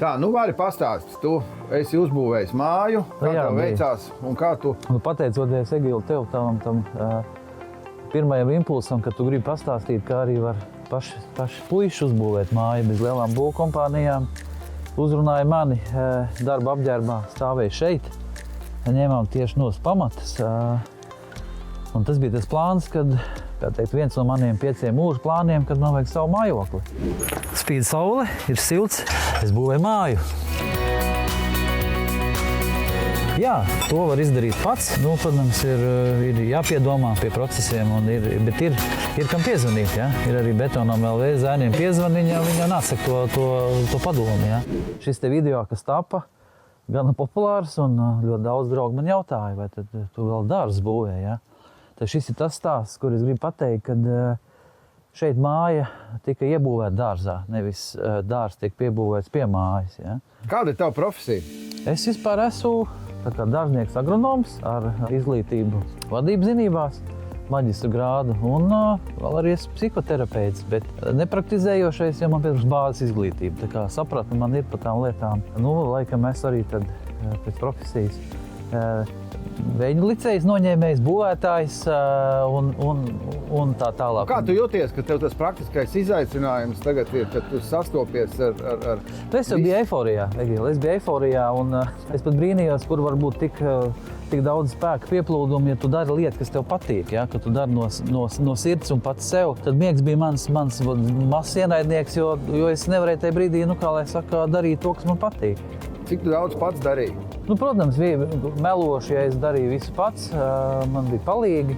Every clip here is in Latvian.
Tā, nu vari pastāstīt, tu esi uzbūvējis māju, kā tev veicās un kā tu... Pateicoties, Egīli, tev tam pirmajam impulsam, kad tu gribi pastāstīt, kā arī var paši puiši uzbūvēt māju bez lielām būvkompānijām, uzrunāja mani darba apģērbā, stāvēja šeit, ņēmām tieši nos pamatas. Un tas bija tas plāns, kad, kā teikt, viens no maniem 5 mūža plāniem, kad man vajag savu mājokli. Spīd saule, ir silts, es būvēju māju. Jā, to var izdarīt pats. Nu, protams, ir jāpiedomā pie procesiem, bet ir kam piezvanīt. Ja? Ir arī Betonam LV zēniem piezvaniņa, viņi jau nesaka to padomu. Ja? Šis te video, kas tapa, gana populārs, un ļoti daudz draugu man jautāja, vai tad tu vēl dārzus būvē. Ja? Tad šis ir tas stāsts, kur es gribu pateikt, kad šeit māja tika iebūvēta dārzā, nevis dārs tiek piebūvēts pie mājas. Ja? Kāda ir tava profesija? Es vispār esmu dārznieks agronoms ar izglītību vadības zinībās, maģistra grādu, un vēl arī esmu psihoterapeits, bet nepraktizējošais, jo man pēc bāzes izglītība. Tā kā sapratni man ir par tām lietām. Nu, laikam es arī tad pēc profesijas Veņu licejas noņēmējs, būvētājs un tā tālāk. Kā tu jūties, ka tev tas praktiskais izaicinājums tagad ir, kad tu sastopies ar Es jau biju eiforijā, Egīli. Es biju eiforijā, un es pat brīnījos, kur var būt tik daudz spēka pieplūdumu, ja tu dari lietu, kas tev patīk, ja? Ka tu dari no sirds un pats sev. Tad miegs bija mans mazs ienaidnieks, jo es nevarēju tajā brīdī, kā lai saka, darīt to, kas man patīk. Cik tu daudz pats darīji? Nu, protams, meloši, ja es darīju visu pats, man bija palīgi,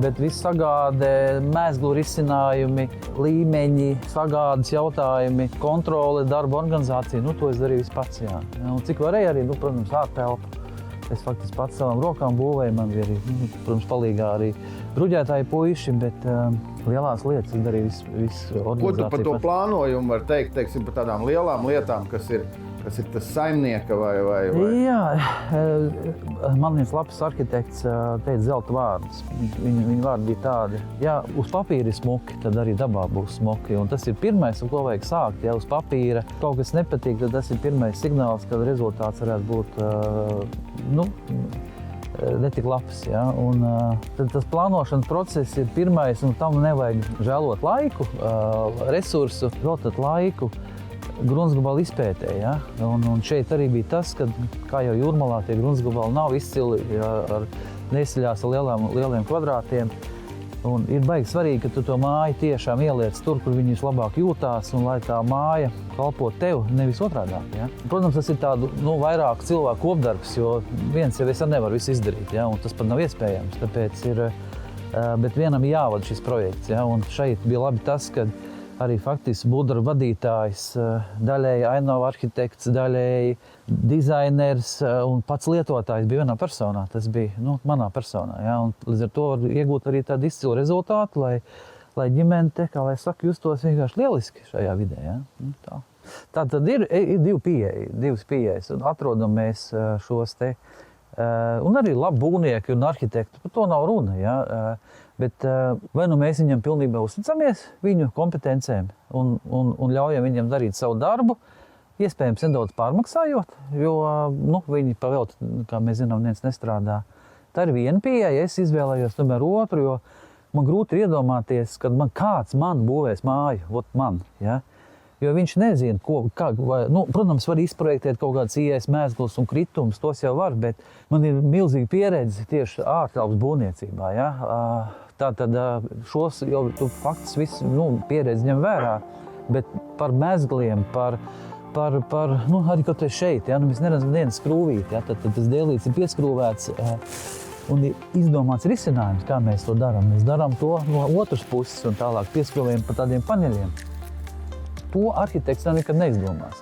bet viss sagāde, mēslu risinājumi, līmeņi, sagādes jautājumi, kontrole, darba organizācija, to es darīju visu pats. Jā. Un cik varēju arī, protams, ārtelpu. Es faktiski pats savām rokām būvēju, man bija arī, protams, palīgā arī bruģētāji puiši, bet lielās lietas es darīju visu organizāciju. Ko tu par to plānojumu var teikt, teiksim, par tādām lielām lietām, kas ir tas saimnieka vai? Jā, man viens labs arhitekts teica zelta vārdus. Viņa vārdi bija tādi, ja uz papīra ir smuki, tad arī dabā būs smuki. Un tas ir pirmais, ar ko vajag sākt. Ja uz papīra kaut kas nepatīk, tad tas ir pirmais signāls, kad rezultāts varētu būt netik labs. Ja? Un tad tas plānošanas process ir pirmais, un tam nevajag žēlot laiku, resursu, veltot laiku gruntsgabalu izpētē. Ja? Un šeit arī bija tas, ka, kā jau Jūrmalā, tie gruntsgabali nav izcili neizceļās ar lieliem kvadrātiem. Un ir baigi svarīgi, ka tu to māju tiešām ieliec tur, kur viņi vislabāk jūtās, un lai tā māja kalpo tev, nevis otrādāk. Ja? Protams, tas ir tādu vairāk cilvēku kopdarbs, jo viens jau es nevaru visu izdarīt, ja? Un tas pat nav iespējams. Tāpēc bet vienam jāvada šis projekts. Ja? Un šeit bija labi tas, ka arī faktiski būvdarba vadītājs, daļēji ainava arhitekts, daļēji dizainers un pats lietotājs bija vienā personā. Tas bija manā personā. Ja? Un līdz ar to var iegūt arī tādu izcilu rezultātu, lai ģimene, kā lai saka, justos vienkārši lieliski šajā vidē. Ja? Tā tad ir divas pieejas. Atrodam mēs šos te. Un arī labi būvnieki un arhitekti, par to nav runa. Ja? Bet vai mēs viņam pilnībā uzticamies viņu kompetencēm un ļaujam viņam darīt savu darbu, iespējams nedaudz pārmaksājot, jo viņi pavēlti, kā mēs zinām, neviens nestrādā. Tā ir viena pieeja, es izvēlējos tomēr otru, jo man grūti ir iedomāties, kad kāds man būvēs māju, ja? Jo viņš nezina, protams, var izprojektēt kaut kādas ieejas mēsglus un kritumus, tos jau var, bet man ir milzīga pieredze tieši ārtelpas būvniecībā. Ja? Tātad šos jau tu faktiski visu pieredzi ņem vērā, bet par mēsgliem, par arī kaut vai šeit, ja? Mēs neredzam vienas skrūvīt, ja? Tad tas dēlīts ir pieskrūvēts un ir izdomāts risinājums, kā mēs to darām. Mēs darām to no otras puses un tālāk pieskrūvējam pa tādiem paneļiem. To arhitekts nekad neizdomās.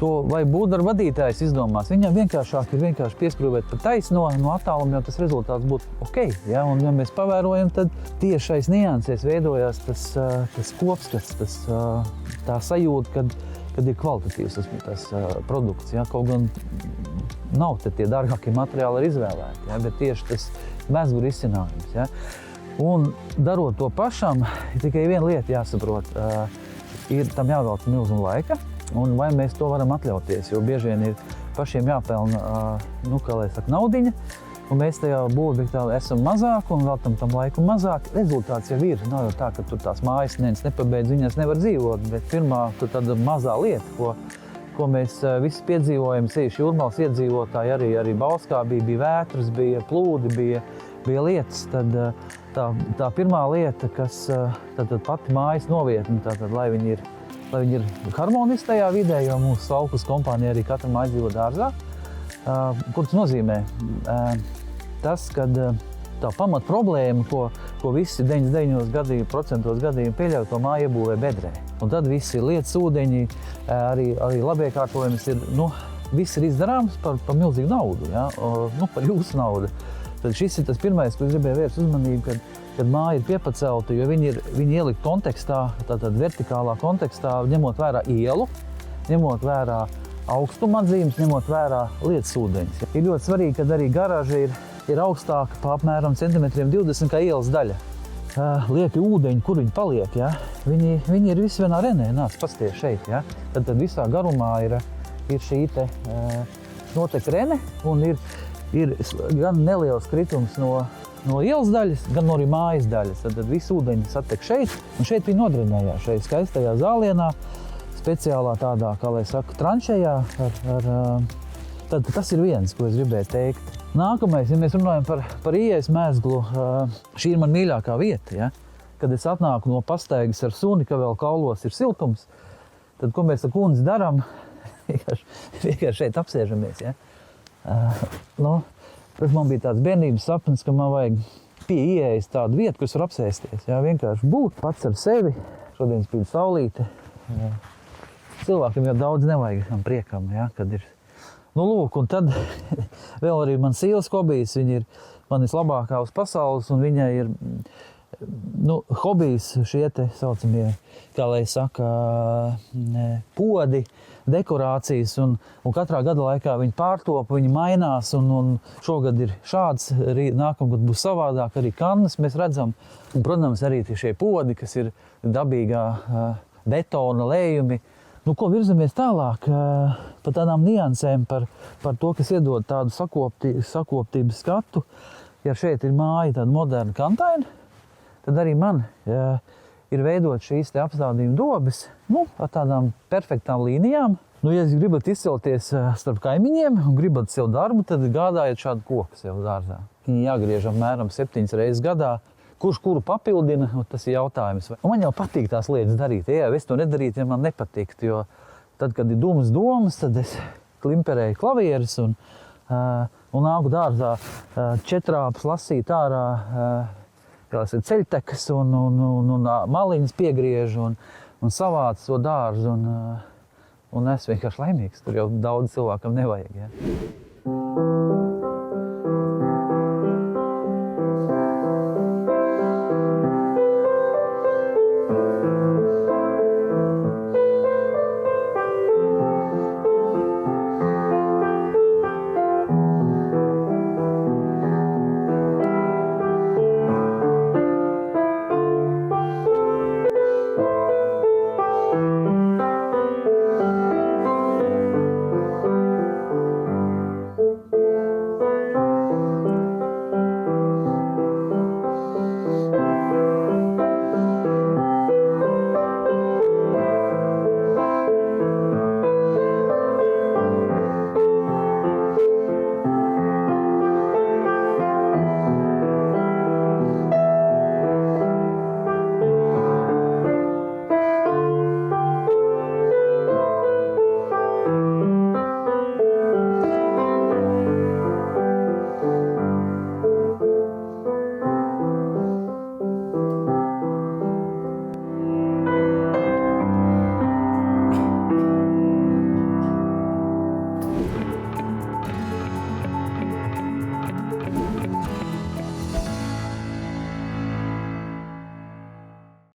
To vai būvdarba vadītājs izdomās. Viņam vienkāršāk ir vienkārši pieskrūvēt pa taisno no attāluma, jo tas rezultāts būtu ok. Ja? Un, ja mēs pavērojam, tad tiešais niansēs veidojās tas kopskats, tā sajūta, kad ir kvalitatīvs tas produkts. Ja? Kaut gan nav tie dārgākie materiāli arī izvēlēti, ja? Bet tieši tas mēslu risinājums. Ja? Un darot to pašam, tikai viena lieta jāsaprot. Ir tam jāvelta milzuma laika, Un vai mēs to varam atļauties, jo bieži vien ir pašiem jāpelna, kā lai saka, naudiņa. Un mēs tajā būvobjektā esam mazāk un veltam tam laiku mazāk. Rezultāts jau ir. Nav jau tā, ka tur tās mājas nepabeidz, viņas nevar dzīvot. Bet pirmā tāda mazā lieta, ko mēs visi piedzīvojam, sevišķi Jūrmalas iedzīvotāji, arī Bauskā bija vētras, bija plūdi, bija lietas. Tad tā pirmā lieta, kas tad pati mājas novietne, lai viņi ir harmoniski tajā vidē, jo mūsu Saukus kompānija arī katra māja dzīvo dārzā. Ko tas nozīmē? Tas, kad tā pamat problēma, ko visi 99% gadījumu pieļauj, to māju iebūvē bedrē. Un tad visi lietas ūdeņi, arī labiekārtojums ir, viss ir izdarāms par milzīgu naudu, ja? Par jūsu naudu. Tad šis ir tas pirmais, ko es gribēju vērst uzmanību, kad māja ir piepacelta, jo viņi ielikt kontekstā, tātad vertikālā kontekstā, ņemot vērā ielu, ņemot vērā augstuma atzīmes, ņemot vērā lietas ūdeņus. Ir ļoti svarīgi, kad arī garāža ir augstāka pa apmēram 20 cm kā ielas daļa. Lieki ūdeņi, kur viņi paliek, ja? Viņi ir visi vienā renē, nāc pasties šeit, ja? Tad visā garumā ir šī notek rene un ir gan neliels kritums no ielas daļas, gan arī mājas daļas. Tad visi ūdeņi satek šeit, un šeit viņi nodrenējās šeit skaistajā zālienā, speciālā tādā, kā lai saka, tranšējā. Tad tas ir viens, ko es gribēju teikt. Nākamais, ja mēs runājam par ieejas mēzglu, šī ir man mīļākā vieta, ja? Kad es atnāku no pastaigas ar suni, ka vēl kaulos ir siltums, tad ko mēs ar kundzi darām? vienkārši šeit apsēžamies. Ja? Tas man bija tāds bērnības sapnis, ka man vajag pie ieejas tādu vietu, kur es varu apsēsties. Ja? Vienkārši būt pats ar sevi. Šodien spīd saulīte. Cilvēkiem jau daudz nevajag tam priekam, ja, kad ir. Lūk, un tad vēl arī man sīles hobijs, viņa ir manis labākā uz pasaules, un viņai ir, hobijs šie te saucamie, kā lai saka, podi, dekorācijas, un katrā gada laikā viņi pārtopa, viņi mainās, un šogad ir šāds, nākamgad būs savādāk, arī kannas mēs redzam, un, protams, arī šie podi, kas ir dabīgā betona lējumi. Ko virzamies tālāk par tādām niansēm, par to, kas iedod tādu sakoptības skatu. Ja šeit ir māja tāda moderna kantaina, tad arī man ir veidot šīs te apstādījuma dobes ar tādām perfektām līnijām. Ja jūs gribat izcelties starp kaimiņiem un gribat sev darbu, tad gādājiet šādu koku sev dārzā. Viņi jāgriež apmēram 7 reizes gadā. Kurš kuru papildina, tas ir jautājums. Man jau patīk tās lietas darīt. Ja es to nedarītu, ja man nepatiktu, jo tad, kad ir domas, tad es klimperēju klavieres un nāku dārzā četrāpus lasīt ārā ceļtekas un maliņas piegriežu un savācu to dārzu un esmu vienkārši laimīgs. Tur jau daudz cilvēkam nevajag. Ja?